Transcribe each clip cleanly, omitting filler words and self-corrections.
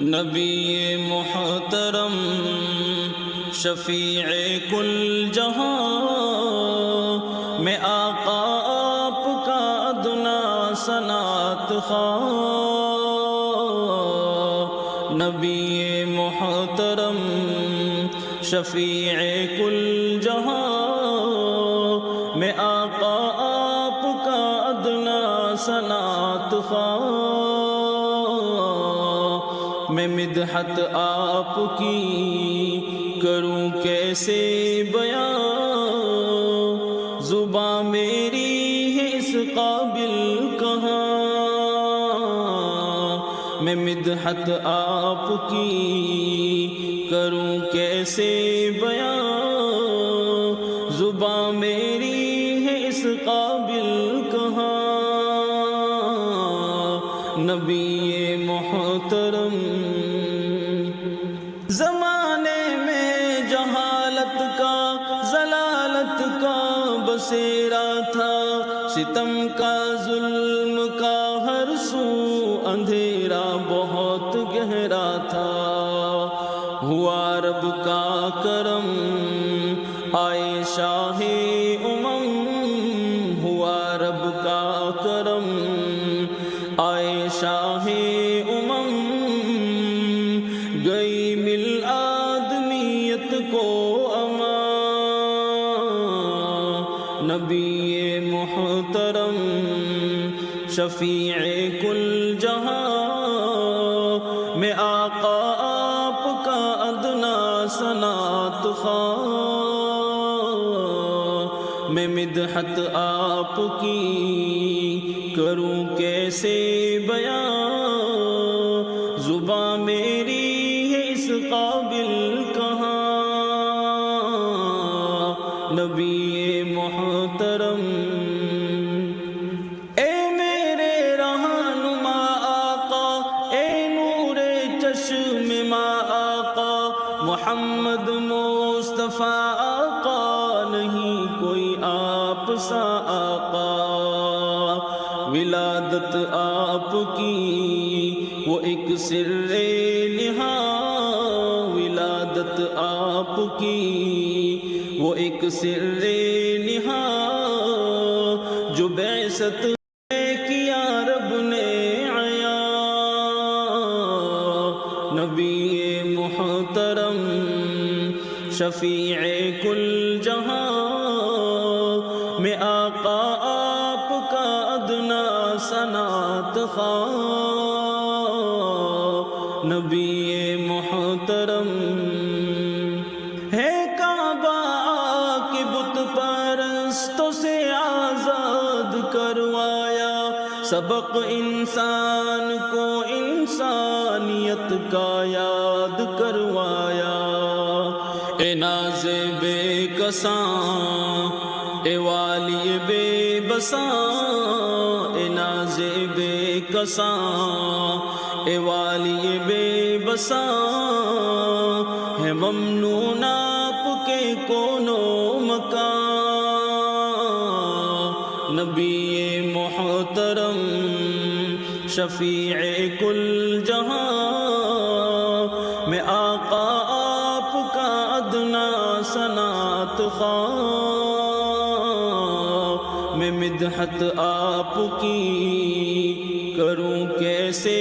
نبی محترم شفیع کل جہاں میں آقا آپ کا ادنا صنعت خواہ. نبی محترم شفیع کل جہاں میں آقا آپ کا ادنا صنعت خواہ. میں مدحت آپ کی کروں کیسے بیان، زبان میری ہے اس قابل کہاں. میں مدحت آپ کی کروں کیسے بیان، زبان میری ہے اس قابل کہاں. نبی محترم زمانے میں جہالت کا ضلالت کا بسیرا تھا، ستم کا ظلم کا ہر سو اندھیرا بہت گہرا تھا. ہوا رب کا کرم آئے شاہ امم، ہوا رب کا کرم آئے شاہ امم. گئی مل آدمیت کو امان. نبی محترم شفیع کل جہاں میں آقا آپ کا ادنا صنعت خواہ. میں مدحت آپ کی کروں کیسے بیان، زبان میری ہے اس قابل کہاں. نبی محترم اے میرے رہنما آقا، اے نور چشم ما آقا، محمد مصطفیٰ آقا نہیں کوئی آپ سا آقا. ولادت آپ کی وہ ایک سر نہاں، ولادت آپ کی وہ ایک سر نہاں. جو بعثت کیا رب نے عیاں. نبی محترم شفیع کل جہاں میں آقا آپ کا ادنا صنعت خواہ. نبی محترم ہے کعبہ کے بت پرستوں سے آزاد کروایا، سبق انسان کو انسانیت کا یاد کروایا. اے ناز بے کساں، اے والی بے بساں، اے ناز بے کساں، اے والی بے بساں. ہے ممنون آپ کے کونو مکان. نبی محترم شفیع کل جہاں میں آقا آپ کا ادنا صنعت خواہ. میں مدحت آپ کی کروں کیسے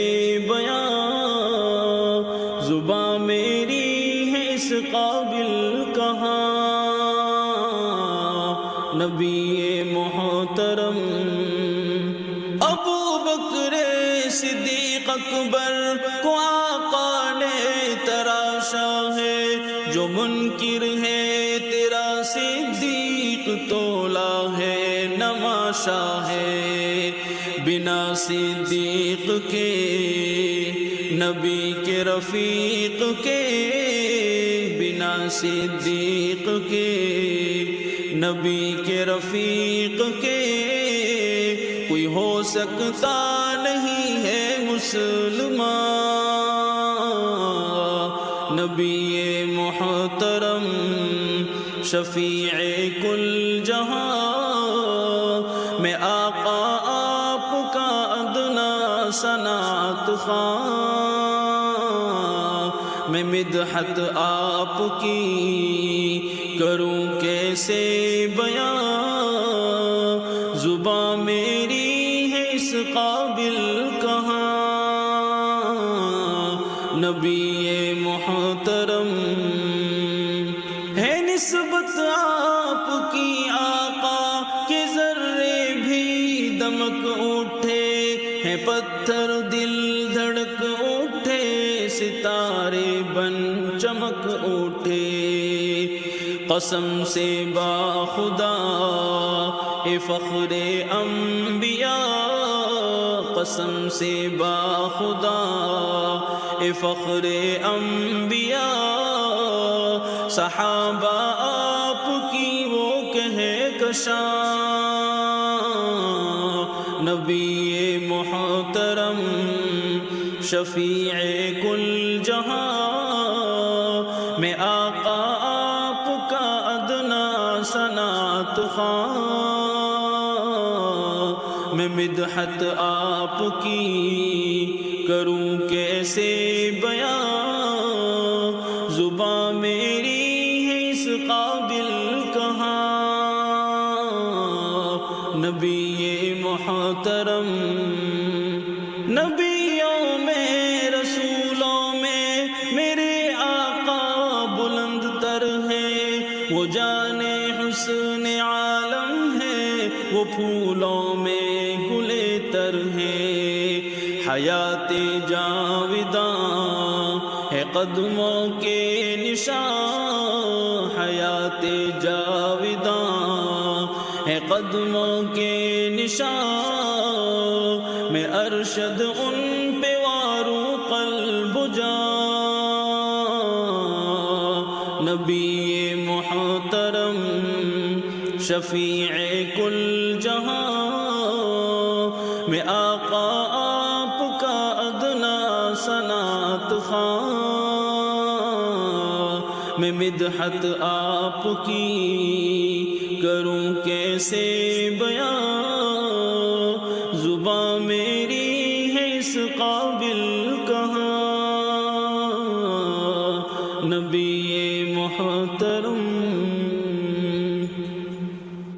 بیان، زبان میری ہے اس قابل کہاں. نبی محترم ابو بکر صدیق اکبر کو آقا نے تراشا ہے. جو منکر ہے تیرا صدیق تولا ہے نماشا ہے. بنا صدیق کے نبی کے رفیق کے، بنا صدیق کے نبی کے رفیق کے کوئی ہو سکتا نہیں ہے مسلمان. نبی محترم شفیع کل جہاں میں آقا آپ کا ادنا صنعت خواہ. میں مدحت آپ کی کروں کیسے بیان، زباں میری ہے اس قابل کہاں، نبی محترم ہے نسبت آپ کی آقا کے ذرے بھی دمک اٹھے، ہے پتھر دل دھڑک اٹھے، ستارے بن چمک اٹھے، قسم سے باخدا اے فخر انبیاء، قسم سے باخدا اے فخر انبیاء، صحابہ آپ کی وہ کہکشاں، نبی محترم شفیع کل جہاں، میں آقا آپ کا ادنا ثناء خواں، میں مدحت آپ کی کروں کیسے بیان، زباں میری ہے اس قابل کہاں، نبی محترم نبیوں میں رسولوں میں میرے آقا بلند تر ہے، وہ جان حسن عالم ہے، وہ پھولوں میں گلے تر ہے، حیات جاوداں ہے قدموں کے نشان، حیات جاوداں ہے قدموں کے نشان، میں ارشد ان پہ واروں قلب و جان، نبی محترم شفیع کل جہاں، میں آقا آپ کا ادنا ثناء خواں، میں مدحت آپ کی کروں کیسے بیان، زباں میری ہے اس قابل